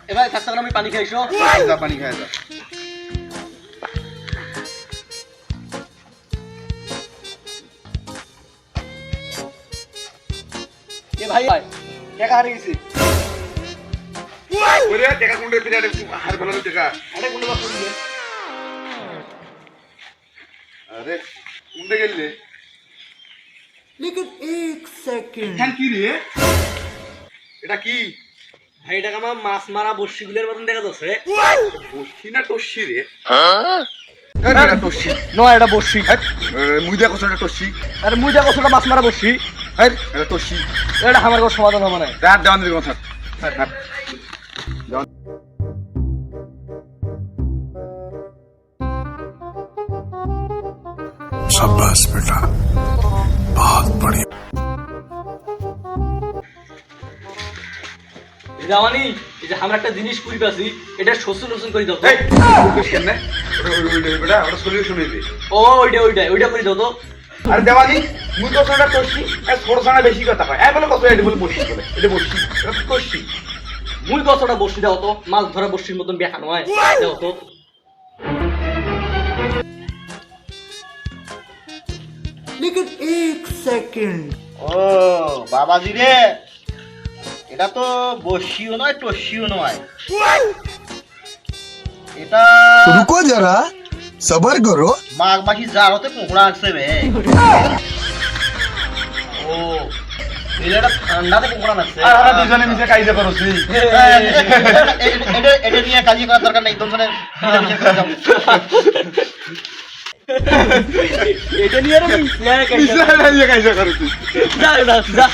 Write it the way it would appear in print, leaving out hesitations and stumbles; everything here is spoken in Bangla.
এবার থাকতে আমি পানি খাইছো যা পানি খায় যা এ ভাই টাকা হারিয়ে গেছি ওরে টাকা কোনটা পিরাট হার ভালো টাকা আরে কোন বাপ করবে আরে কোনটা গেলে लेकिन एक सेकंड হ্যাঁ কি রে এটা কি ভাই টাকা আমার মাছ মারা বর্ষিগুলোর মতন দেখা যাচ্ছে বসি না টসি রে হ্যাঁ এটা টসি নয় এটা বর্ষি মুই দেখো এটা টসি আরে মুই যা কষ্ট মাছ মারা বর্ষি হ্যাঁ এটা টসি এটা আমার কোনো সমাধান হবে না রাত দেওয়ান দিকে কথা হ্যাঁ शाबाश बेटा बहुत बढ़िया জামানি এই যে আমরা একটা জিনিস করি পাচ্ছি এটা শোষণ করে দাও তো এই মুকেশ কেন ওটা ওটা সলিউশন হইবে ও ওইটা করে দাও তো আরে দেওয়ানি মুই তো ওটা টসি আর ছোট সানা বেশি কথা কয় এই বলে কত এটা বলে বসি বলে এটা বসি এটা টসি মূল কথাটা বর্ষি দাও তো মাছ ধরা বর্ষির মতন বেখানো হয় দাও তো लेकिन एक सेकंड ও বাবাজি রে এটা তো বসিও নয় টসিও নয় এটা रुको जरा सबर करो মাঘ মাসি যার হতে পোকড়া আসছে রে ও এটা ঠান্ডাতে পোকড়া আসছে আর আমরা দুজনে মিশে কাইজা করছি এটা নিয়ে কাজই করার দরকার নেই দুজনে মিলেমিশে করে যাও। এটা নিয়ে আর কাইজা করছি যা